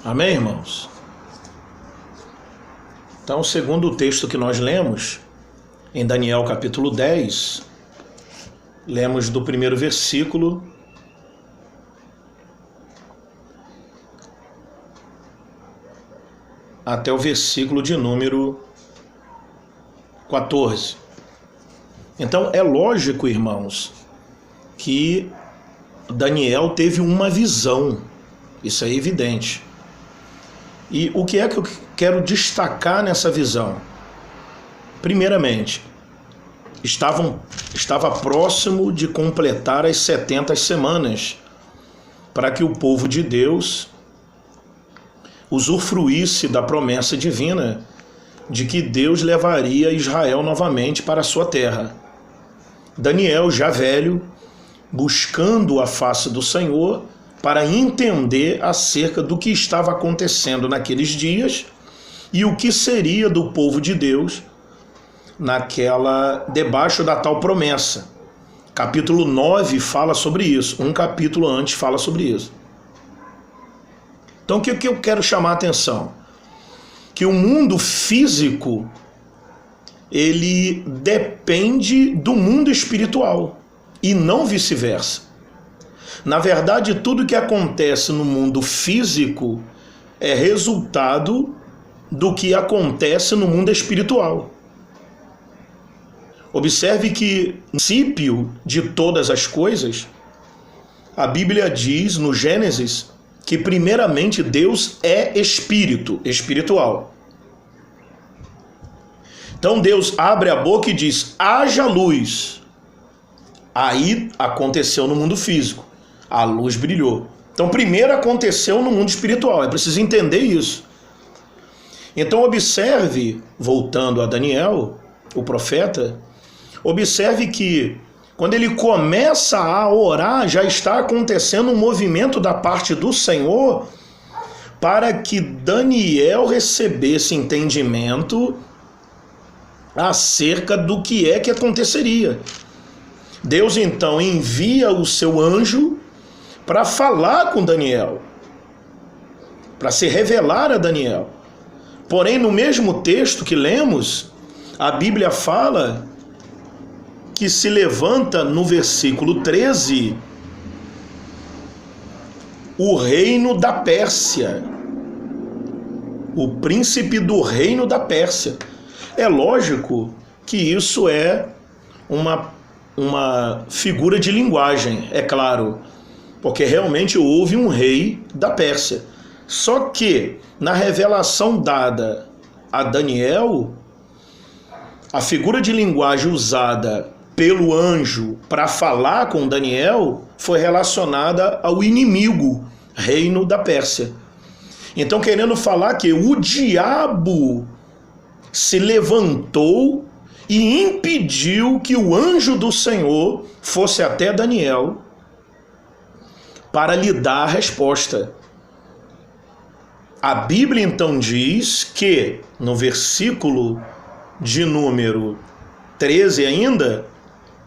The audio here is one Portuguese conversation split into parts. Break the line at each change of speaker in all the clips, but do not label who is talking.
Amém, irmãos? Então, segundo o texto que nós lemos, em Daniel capítulo 10, lemos do primeiro versículo até o versículo de número 14. Então, é lógico, irmãos, que Daniel teve uma visão, isso é evidente. E o que é que eu quero destacar nessa visão? Primeiramente, estava próximo de completar as 70 semanas para que o povo de Deus usufruísse da promessa divina de que Deus levaria Israel novamente para a sua terra. Daniel, já velho, buscando a face do Senhor para entender acerca do que estava acontecendo naqueles dias e o que seria do povo de Deus debaixo da tal promessa. Capítulo 9 fala sobre isso, um capítulo antes fala sobre isso. Então o que eu quero chamar a atenção? Que o mundo físico, ele depende do mundo espiritual e não vice-versa. Na verdade, tudo que acontece no mundo físico é resultado do que acontece no mundo espiritual. Observe que, no princípio de todas as coisas, a Bíblia diz, no Gênesis, que primeiramente Deus é espírito, espiritual. Então Deus abre a boca e diz, haja luz. Aí aconteceu no mundo físico. A luz brilhou. Então primeiro aconteceu no mundo espiritual. É preciso entender isso. Então observe, voltando a Daniel, o profeta, observe que quando ele começa a orar, já está acontecendo um movimento da parte do Senhor para que Daniel recebesse entendimento acerca do que é que aconteceria. Deus então envia o seu anjo para falar com Daniel, para se revelar a Daniel. Porém, no mesmo texto que lemos, a Bíblia fala que se levanta no versículo 13 o reino da Pérsia, o príncipe do reino da Pérsia. É lógico que isso é uma figura de linguagem, é claro, porque realmente houve um rei da Pérsia. Só que, na revelação dada a Daniel, a figura de linguagem usada pelo anjo para falar com Daniel foi relacionada ao inimigo, reino da Pérsia. Então, querendo falar que o diabo se levantou e impediu que o anjo do Senhor fosse até Daniel para lhe dar a resposta. A Bíblia então diz que, no versículo de número 13 ainda,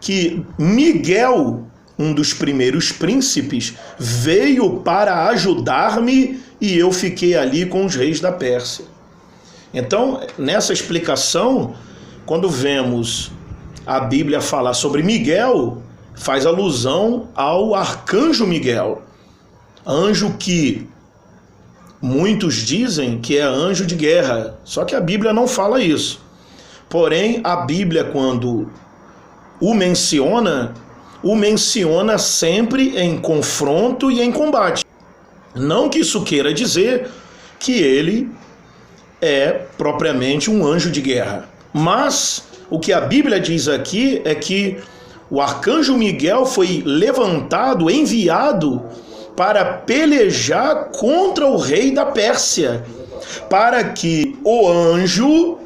que Miguel, um dos primeiros príncipes, veio para ajudar-me e eu fiquei ali com os reis da Pérsia. Então, nessa explicação, quando vemos a Bíblia falar sobre Miguel, faz alusão ao arcanjo Miguel, anjo que muitos dizem que é anjo de guerra, só que a Bíblia não fala isso. Porém, a Bíblia, quando o menciona sempre em confronto e em combate. Não que isso queira dizer que ele é propriamente um anjo de guerra. Mas o que a Bíblia diz aqui é que o arcanjo Miguel foi levantado, enviado para pelejar contra o rei da Pérsia, para que o anjo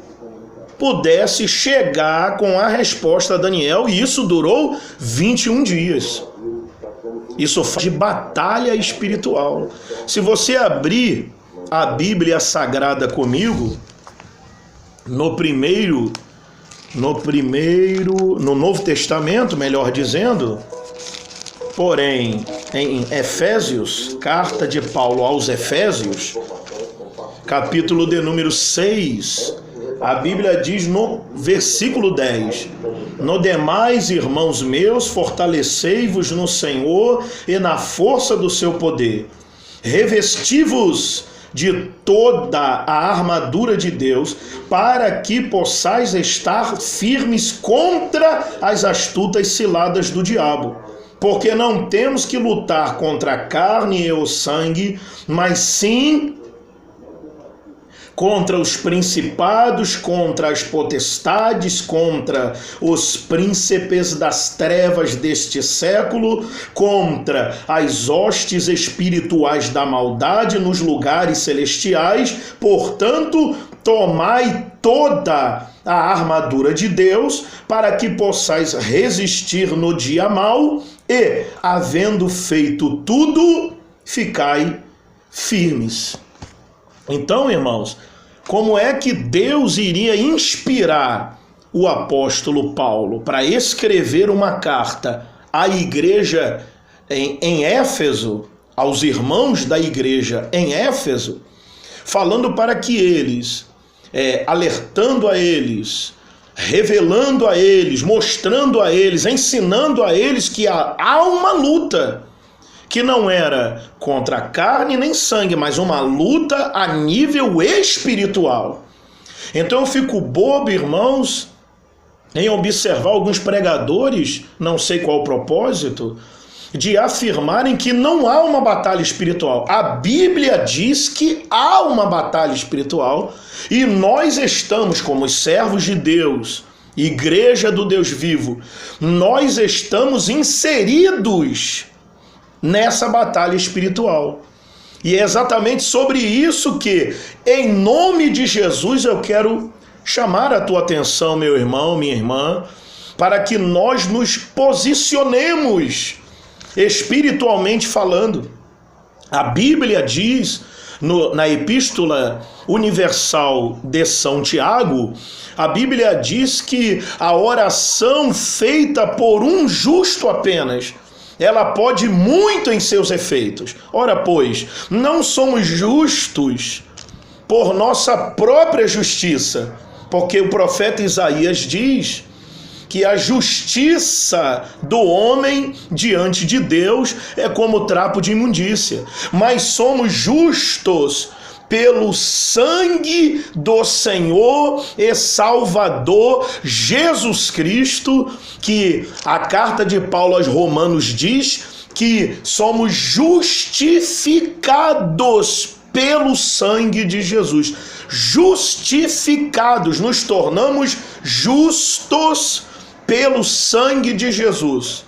pudesse chegar com a resposta a Daniel, e isso durou 21 dias. Isso fala de batalha espiritual. Se você abrir a Bíblia Sagrada comigo, no Novo Testamento, melhor dizendo, porém, em Efésios, carta de Paulo aos Efésios, capítulo de número 6, a Bíblia diz no versículo 10: no demais, irmãos meus, fortalecei-vos no Senhor e na força do seu poder. Revesti-vos de toda a armadura de Deus, para que possais estar firmes contra as astutas ciladas do diabo. Porque não temos que lutar contra a carne e o sangue, mas sim contra os principados, contra as potestades, contra os príncipes das trevas deste século, contra as hostes espirituais da maldade nos lugares celestiais. Portanto, tomai toda a armadura de Deus, para que possais resistir no dia mau e, havendo feito tudo, ficai firmes. Então, irmãos, como é que Deus iria inspirar o apóstolo Paulo para escrever uma carta à igreja em Éfeso, aos irmãos da igreja em Éfeso, falando para que eles, alertando a eles, revelando a eles, mostrando a eles, ensinando a eles que há uma luta, que não era contra a carne nem sangue, mas uma luta a nível espiritual. Então eu fico bobo, irmãos, em observar alguns pregadores, não sei qual o propósito, de afirmarem que não há uma batalha espiritual. A Bíblia diz que há uma batalha espiritual e nós estamos, como os servos de Deus, igreja do Deus vivo, nós estamos inseridos nessa batalha espiritual. E é exatamente sobre isso que, em nome de Jesus, eu quero chamar a tua atenção, meu irmão, minha irmã, para que nós nos posicionemos espiritualmente falando. A Bíblia diz, na Epístola Universal de São Tiago, a Bíblia diz que a oração feita por um justo apenas, ela pode muito em seus efeitos. Ora, pois, não somos justos por nossa própria justiça, porque o profeta Isaías diz que a justiça do homem diante de Deus é como trapo de imundícia, mas somos justos pelo sangue do Senhor e Salvador Jesus Cristo, que a carta de Paulo aos Romanos diz que somos justificados pelo sangue de Jesus. Justificados, nos tornamos justos pelo sangue de Jesus.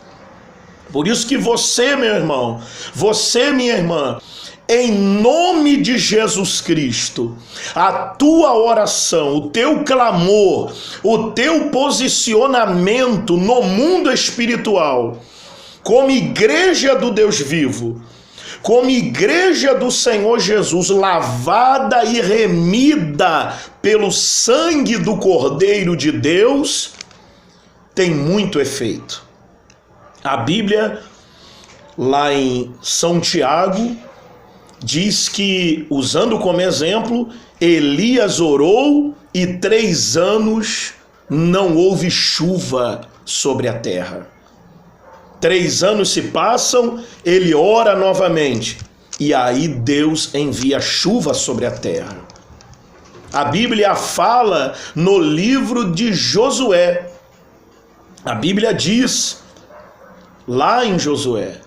Por isso que você, meu irmão, você, minha irmã, em nome de Jesus Cristo, a tua oração, o teu clamor, o teu posicionamento no mundo espiritual, como igreja do Deus vivo, como igreja do Senhor Jesus, lavada e remida pelo sangue do Cordeiro de Deus, tem muito efeito. A Bíblia, lá em São Tiago, diz que, usando como exemplo, Elias orou e 3 anos não houve chuva sobre a terra. 3 anos se passam, ele ora novamente e aí Deus envia chuva sobre a terra. A Bíblia fala no livro de Josué. A Bíblia diz, lá em Josué,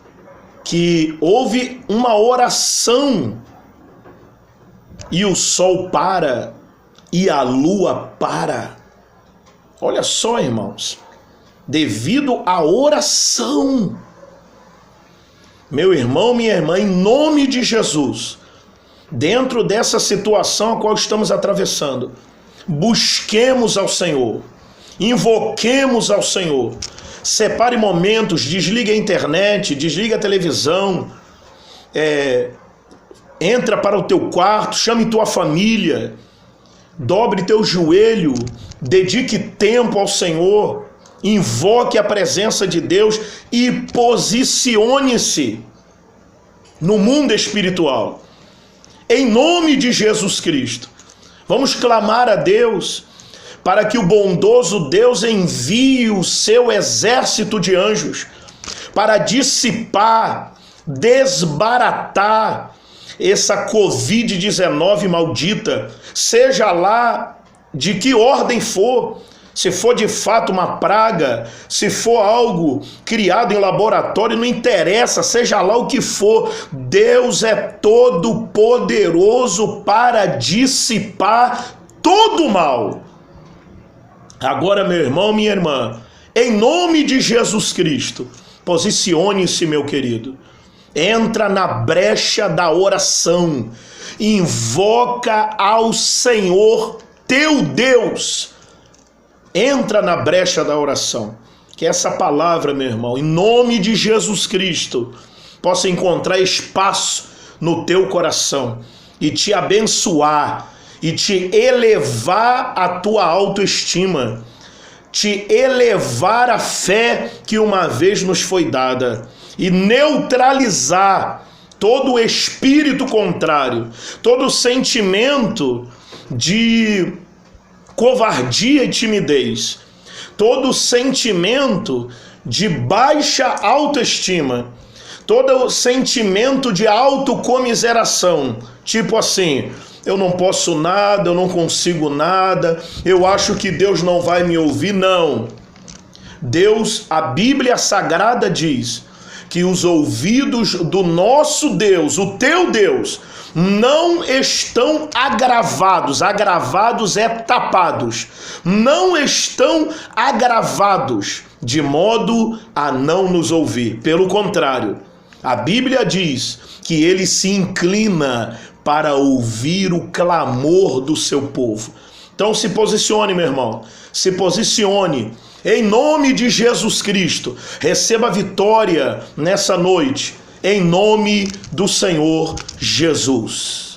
que houve uma oração e o sol para e a lua para. Olha só, irmãos, devido à oração. Meu irmão, minha irmã, em nome de Jesus, dentro dessa situação a qual estamos atravessando, busquemos ao Senhor, invoquemos ao Senhor. Separe momentos, desligue a internet, desligue a televisão, entra para o teu quarto, chame tua família, dobre teu joelho, dedique tempo ao Senhor, invoque a presença de Deus e posicione-se no mundo espiritual. Em nome de Jesus Cristo, vamos clamar a Deus para que o bondoso Deus envie o seu exército de anjos para dissipar, desbaratar essa Covid-19 maldita, seja lá de que ordem for, se for de fato uma praga, se for algo criado em laboratório, não interessa, seja lá o que for, Deus é todo poderoso para dissipar todo o mal. Agora, meu irmão, minha irmã, em nome de Jesus Cristo, posicione-se, meu querido. Entra na brecha da oração, invoca ao Senhor teu Deus. Entra na brecha da oração. Que essa palavra, meu irmão, em nome de Jesus Cristo, possa encontrar espaço no teu coração e te abençoar e te elevar a tua autoestima, te elevar a fé que uma vez nos foi dada e neutralizar todo o espírito contrário, todo o sentimento de covardia e timidez, todo o sentimento de baixa autoestima, todo o sentimento de autocomiseração, tipo assim, eu não posso nada, eu não consigo nada, eu acho que Deus não vai me ouvir. Não. Deus, a Bíblia Sagrada diz que os ouvidos do nosso Deus, o teu Deus, não estão agravados. Agravados é tapados. Não estão agravados de modo a não nos ouvir. Pelo contrário, a Bíblia diz que ele se inclina para ouvir o clamor do seu povo. Então se posicione, meu irmão. Se posicione. Em nome de Jesus Cristo, receba vitória nessa noite, em nome do Senhor Jesus.